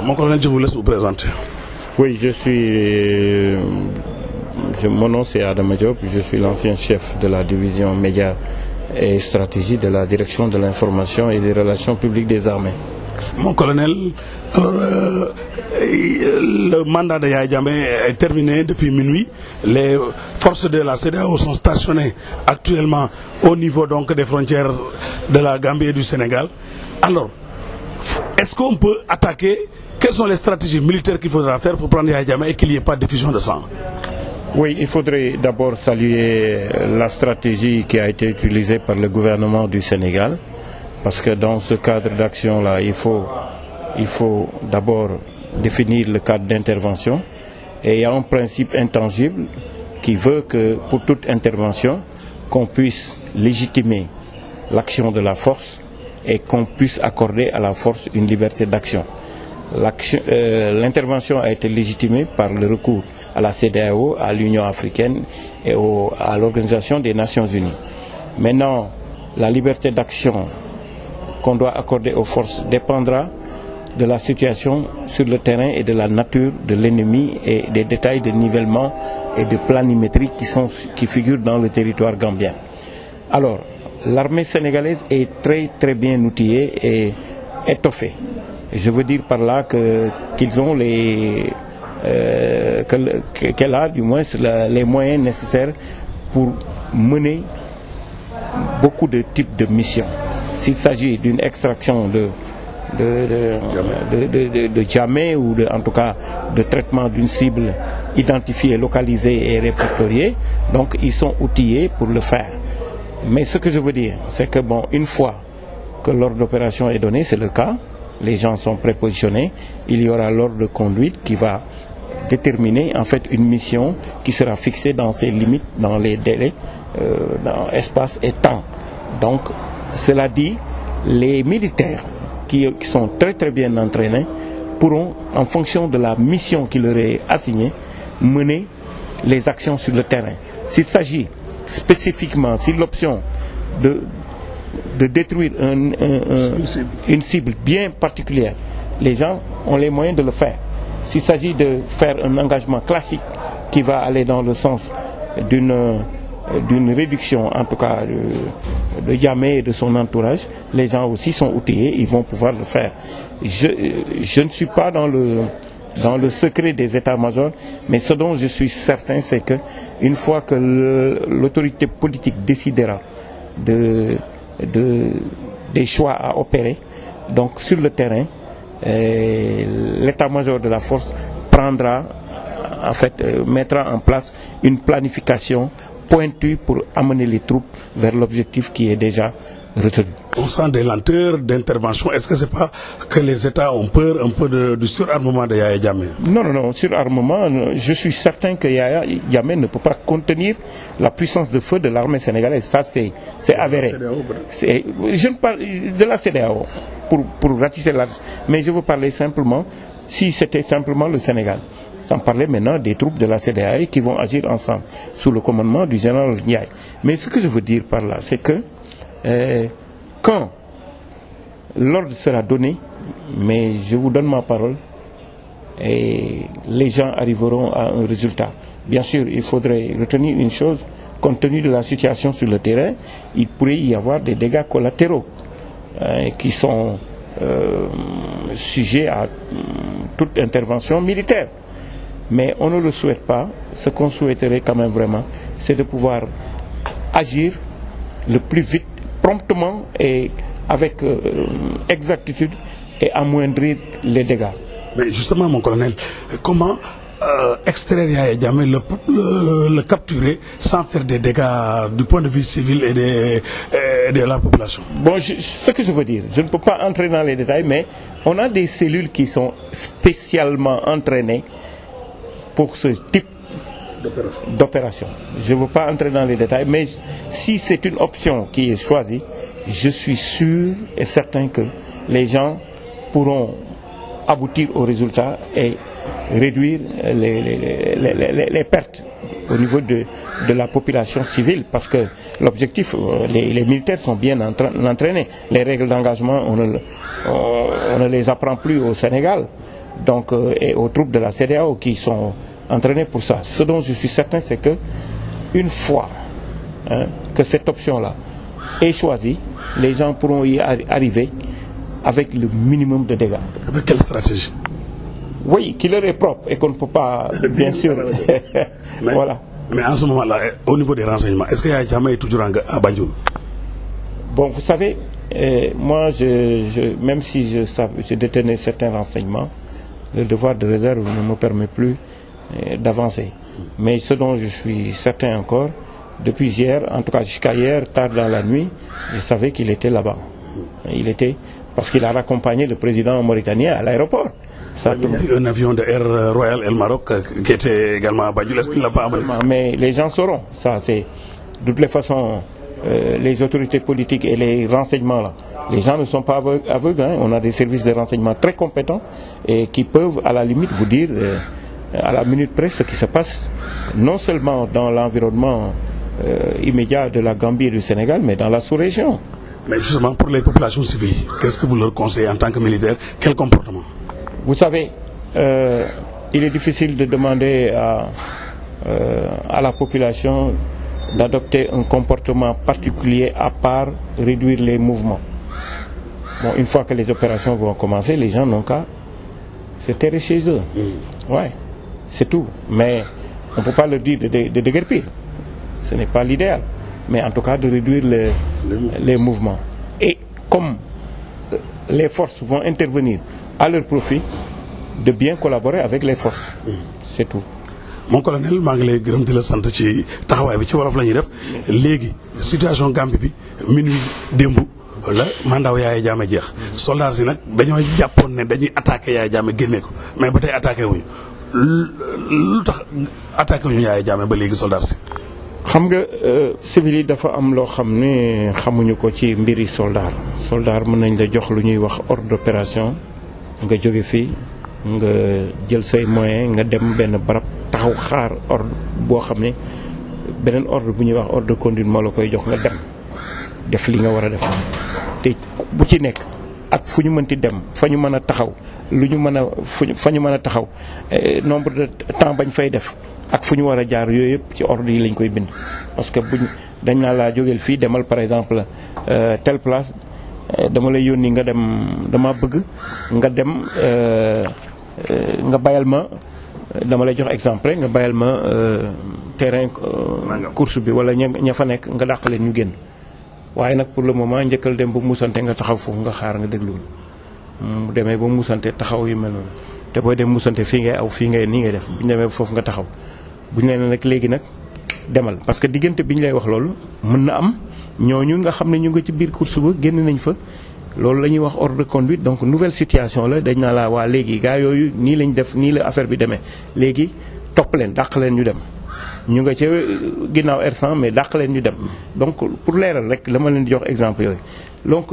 Mon colonel, je vous laisse vous présenter. Oui, mon nom c'est Adam Diop, je suis l'ancien chef de la division médias et stratégie de la direction de l'information et des relations publiques des armées. Mon colonel, alors, le mandat de Yaya Jammeh est terminé depuis minuit. Les forces de la CEDEAO sont stationnées actuellement au niveau donc des frontières de la Gambie et du Sénégal. Alors, est-ce qu'on peut attaquer? Quelles sont les stratégies militaires qu'il faudra faire pour prendre Yaya Jammeh et qu'il n'y ait pas d'effusion de sang? Oui, il faudrait d'abord saluer la stratégie qui a été utilisée par le gouvernement du Sénégal. Parce que dans ce cadre d'action-là, il faut d'abord définir le cadre d'intervention. Et il y a un principe intangible qui veut que pour toute intervention, qu'on puisse légitimer l'action de la force et qu'on puisse accorder à la force une liberté d'action. L'intervention a été légitimée par le recours à la CEDEAO, à l'Union africaine et à l'Organisation des Nations Unies. Maintenant, la liberté d'action qu'on doit accorder aux forces dépendra de la situation sur le terrain et de la nature de l'ennemi et des détails de nivellement et de planimétrie qui figurent dans le territoire gambien. Alors, l'armée sénégalaise est très bien outillée et étoffée. Je veux dire par là qu'ils ont qu'elle a du moins les moyens nécessaires pour mener beaucoup de types de missions. S'il s'agit d'une extraction de Jammeh ou en tout cas de traitement d'une cible identifiée, localisée et répertoriée, donc ils sont outillés pour le faire. Mais ce que je veux dire, c'est que bon, une fois que l'ordre d'opération est donné, c'est le cas, les gens sont prépositionnés, il y aura l'ordre de conduite qui va déterminer en fait une mission qui sera fixée dans ses limites, dans les délais, dans espace et temps. Donc, cela dit, les militaires qui sont très bien entraînés pourront, en fonction de la mission qui leur est assignée, mener les actions sur le terrain. S'il s'agit spécifiquement, si l'option de détruire une cible bien particulière, les gens ont les moyens de le faire. S'il s'agit de faire un engagement classique qui va aller dans le sens d'une réduction, en tout cas, de Jammeh et de son entourage, les gens aussi sont outillés, ils vont pouvoir le faire. Je ne suis pas dans le secret des états-majors, mais ce dont je suis certain, c'est que une fois que l'autorité politique décidera des choix à opérer, donc sur le terrain, l'état-major de la force mettra en place une planification pointue pour amener les troupes vers l'objectif qui est déjà retenu. On sent des lenteurs d'intervention. Est-ce que ce n'est pas que les États ont peur un peu du surarmement de Yaya Jammeh? Non, surarmement, je suis certain que Yaya Jammeh ne peut pas contenir la puissance de feu de l'armée sénégalaise. Ça, c'est avéré. Je ne parle de la CEDEAO pour ratisser large, mais je veux parler simplement, si c'était simplement le Sénégal. Sans parler maintenant des troupes de la CEDEAO qui vont agir ensemble sous le commandement du général Ndiaye. Mais ce que je veux dire par là, c'est que quand l'ordre sera donné, mais je vous donne ma parole, et les gens arriveront à un résultat. Bien sûr, il faudrait retenir une chose, compte tenu de la situation sur le terrain, il pourrait y avoir des dégâts collatéraux qui sont sujets à toute intervention militaire. Mais on ne le souhaite pas. Ce qu'on souhaiterait quand même vraiment, c'est de pouvoir agir le plus vite, promptement et avec exactitude et amoindrir les dégâts. Mais justement, mon colonel, comment extraire Yaya Jammeh, le capturer sans faire des dégâts du point de vue civil et de la population? Bon, ce que je veux dire, je ne peux pas entrer dans les détails, mais on a des cellules qui sont spécialement entraînées pour ce type d'opération. Je ne veux pas entrer dans les détails, mais si c'est une option qui est choisie, je suis sûr et certain que les gens pourront aboutir au résultat et réduire les pertes au niveau de la population civile, parce que l'objectif, les militaires sont bien entraînés. Les règles d'engagement, on ne les apprend plus au Sénégal. donc, et aux troupes de la CEDEAO qui sont entraînées pour ça. Ce dont je suis certain, c'est que une fois que cette option-là est choisie, les gens pourront y arriver avec le minimum de dégâts. Avec quelle stratégie? Oui, qui leur est propre et qu'on ne peut pas, bien sûr. Mais, voilà. Mais en ce moment-là, au niveau des renseignements, est-ce qu'il y a jamais toujours à Banjul? Bon, vous savez, moi, même si je détenais certains renseignements, le devoir de réserve ne me permet plus d'avancer. Mais ce dont je suis certain encore, depuis hier, en tout cas jusqu'à hier, tard dans la nuit, je savais qu'il était là-bas. Il était, parce qu'il a raccompagné le président mauritanien à l'aéroport. Il y a eu un avion de Air Royal El Maroc qui était également à Banjul. Est-ce qu'il l'a pas amené? Mais les gens sauront. Ça, c'est de toutes les façons, les autorités politiques et les renseignements là. Les gens ne sont pas aveugles. Hein. On a des services de renseignement très compétents et qui peuvent à la limite vous dire à la minute près ce qui se passe, non seulement dans l'environnement immédiat de la Gambie et du Sénégal, mais dans la sous-région. Mais justement, pour les populations civiles, qu'est-ce que vous leur conseillez en tant que militaire? Quel comportement? Vous savez, il est difficile de demander à la population d'adopter un comportement particulier à part réduire les mouvements. Bon, une fois que les opérations vont commencer, les gens n'ont qu'à se taire chez eux. Ouais, c'est tout. Mais on ne peut pas leur dire de déguerpir. Ce n'est pas l'idéal. Mais en tout cas, de réduire les mouvements. Et comme les forces vont intervenir à leur profit, de bien collaborer avec les forces. C'est tout. Mon colonel, maa ngi lay gërëm di la sant ci taxawaay bi ci wolof la ñuy def léegi situation Gambie bi minuit démb la mandat Yaya Jammeh jeex soldats yi nag dañoo jàppoon ne dañuy attaqué Yaya Jammeh génne ko mais ba tey attaqué wuñu lu tax attaqué wuñu Yaya Jammeh ba léegi soldats yi. xam nga civil yi dafa am loo xam ne xamuñu ko ci mbiri soldat mën nañ la jox lu ñuy wax ordre d'opération nga jóge fii nga jël say moyens nga dem benn barab taxaw xaar ordre boo xam ne beneen ordre bu ñuy wax ordre de conduite moo la koy jox nga dem def li nga war a def te bu ci nekk ak fu ñu mënti dem fa ñu mën a taxaw lu ñu mën a fa ñu mën a taxaw nombre de temps bañ fay def ak fu ñu war a jaar yooyu yëpp ci ordre yi lañ koy bind. parce que buñ dañ naa laa jógeel fii demal par exemple telle place dama lay yónni nga dem dama bëgg nga dem nga bayal ma dama lay jox exemple nga bayal ma terrain course bi wala ña fa nekk nga dàq leen ñu génn waaye nag pour le moment njëkkal dem ba musante nga taxaw foofu nga xaar nga déglu mu demee ba musante taxaw yu mel noonu te booy dem musante fii ngay aw fii ngay nii ngay def bu ñu demee ba foofu nga taxaw bu ñu leen nag léegi nag demal parce que diggante bi ñu lay wax loolu mën na am ñooñu nga xam ne ñu nga ci biir course ba génn nañ fa loolu la ñuy wax ordre de conduite donc nouvelle situation la dañ naa la waa léegi gars yooyu nii lañ def nii la affaire bi demee léegi topp leen dàq leen ñu dem ñu nga ca ginnaaw R100 mais dàq leen ñu dem donc pour leeral rek la ma leen di jox exemple yooyu donc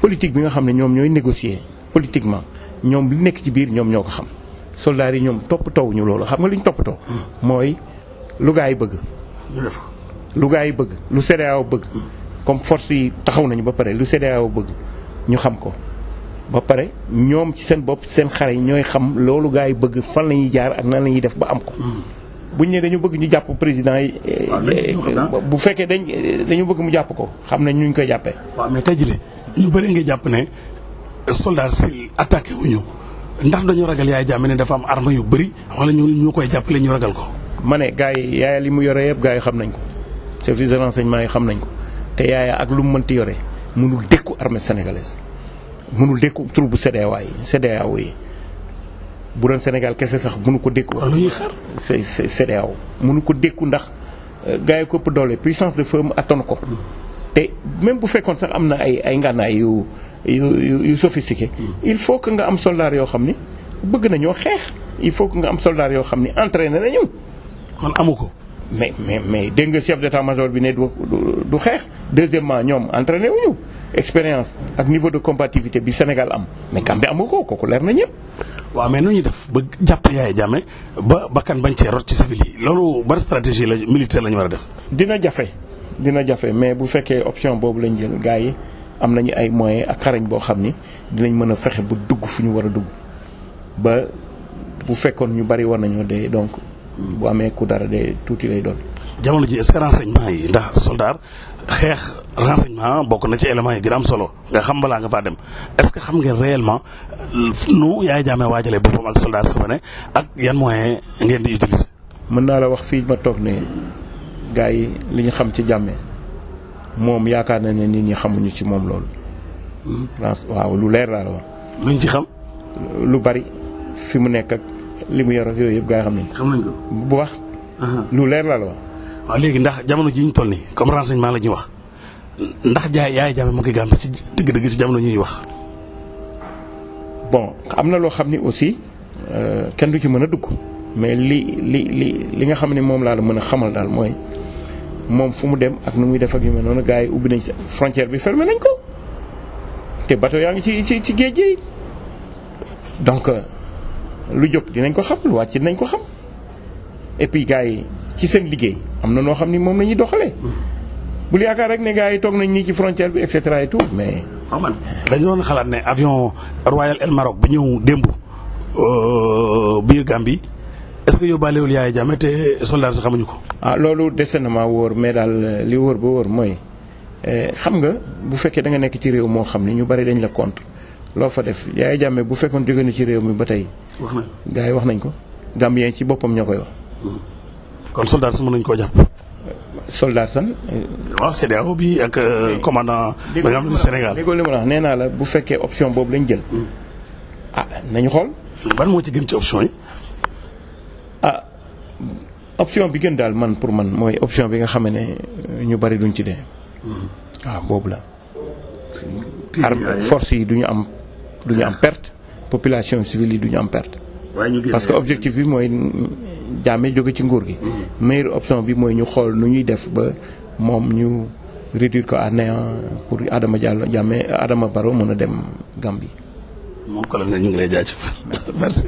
politique bi nga xam ne ñoom ñooy négocier politiquement ñoom li nekk ci biir ñoom ñoo ko xam soldats yi ñoom toppatoo ñu loolu xam nga li ñu toppatoo mooy lu gaa yi bëgg lu gaa yi bëgg lu CEDEAO bëgg comme force yi taxaw nañu ba pare lu CEDEAO bëgg ñu xam ko ba pare ñoom ci seen bopp seen xare yi ñooy xam loolu gaa yi bëgg fan la ñuy jaar ak nan la ñuy def ba am ko buñ ne dañu bëgg ñu jàpp président yi bu fekkee dañu bëgg mu jàpp ko xam nañ ñu koy jàppee. waaw mais tey jii ñu bëri nga jàpp ne soldats si attaqué wuñu ndax dañu ragal Yaya Jammeh ne dafa am arme yu bëri wala ñu koy jàppale ñu ragal ko. ma ne gars yi Yaya li mu yore yëpp gars yi xam nañ ko service de renseignement yi xam nañ ko te Yaya ak lu mu mënti yore mënul dékku armée sénégalaise mënul dékku troupe bu CEDEAO yi bu doon Sénégal kese sax mënu ko dékku. lu ñuy xaar CEDEAO mënu ko dékku ndax gars yi ko ëpp doole puissance de feu mu attan ko te même bu fekkoon sax am na ay ngànnaay yu sophistiqué il faut que nga am soldat yoo xam ni bëgg nañoo xeex il faut que nga am soldat yoo xam ni entraîné nañu. kon amu ko. mais dégg nga chef d'état-major bi ne du xeex deuxièmement ñoom entraîné wuñu expérience ak niveau de combativité bi Sénégal am mais Gambie amu ko kooku leer na ñëpp. waaw mais nu ñuy def ba jàpp Yaya Jammeh ba bakkan bañ cee rot ci civil yi loolu ban stratégie la militaire la ñu war a def. dina jafe mais bu fekkee option boobu lañ jël gars yi am nañu ay moyens ak xarañ boo xam ni dinañ mën a fexe ba dugg fu ñu war a dugg ba bu fekkoon ñu bari war nañoo dee donc bu amee ku dara dee tuuti lay doon. jamono ji est-ce que renseignement yi ndax soldat xeex renseignement bokk na ci éléments yi gën a am solo nga xam balaa nga faa dem est-ce que xam ngeen réellement nu Yaya Jammeh waajalee boppam ak soldat su fa ne ak yan moyens ngeen di utiliser. mën naa la wax fii ma toog ne gars yi li ñu xam ci Jammeh moom yaakaar na ne nit ñi xamuñu ci moom loolu. waaw lu leer laa la wax. luñ ci xam. lu bari fi mu nekk ak li mu yor ak yooyu yëpp gars yi xam nañ ko. xam nañ ko bu baax. lu leer laa la wax. waaw léegi ndax jamono ji ñu toll nii comme renseignement la ñuy wax ndax Yaya Jammeh mu ngi Gambie ci dëgg-dëgg ci jamono ñuy wax. bon am na loo xam ni aussi kenn du ci mën a dugg mais li nga xam ne moom laa la mën a xamal daal mooy moom fu mu dem ak nu muy def ak yu mel noonu gars yi ubbi nañ frontière bi fermé nañ ko te bateau yaa ngi ci géej gi donc lu jóg dinañ ko xam lu wàcc dinañ ko xam et puis gars yi ci seen liggéey am na noo xam ni moom la ñuy doxalee. bul yaakaar rek ne gars yi toog nañ nii ci frontière bi et cetera et tout mais. waaw man dañu doon xalaat ne avion Royal Air Maroc bi ñëw démb biir Gambie est-ce que yóbbaalewul Yaya Jammeh te soldats si xamuñu ko. loolu dese na maa wóor mais daal li wóor ba wóor mooy xam nga bu fekkee da nga nekk ci réew moo xam ni ñu bari dañ la contre loo fa def Yaya Jammeh bu fekkoon jóge na ci réew mi ba tey. wax nañ gars yi wax nañ ko Gambien ci boppam ñoo koy wax. kon soldats si mën nañu koo jàpp. soldat san. waaw CEDEAO bi ak commandant. bi nga xam ne Sénégal déggoo li ma wax nee naa la bu fekkee option boobu lañ jël. nañu xool. ban moo ci gën ci option yi. option bi gën daal man pour man mooy option bi nga xam ne ñu bari duñ ci dee. boobu la. force yi duñu am perte population civile yi duñu am perte. parce que objectif bi mooy Jammeh jóge ci nguur gi. meilleure option bi mooy ñu xool nu ñuy def ba moom ñu réduire ko à néant pour Adama Barrow mën a dem Gambie. moom colonel ñu ngi lay jaajëf. merci.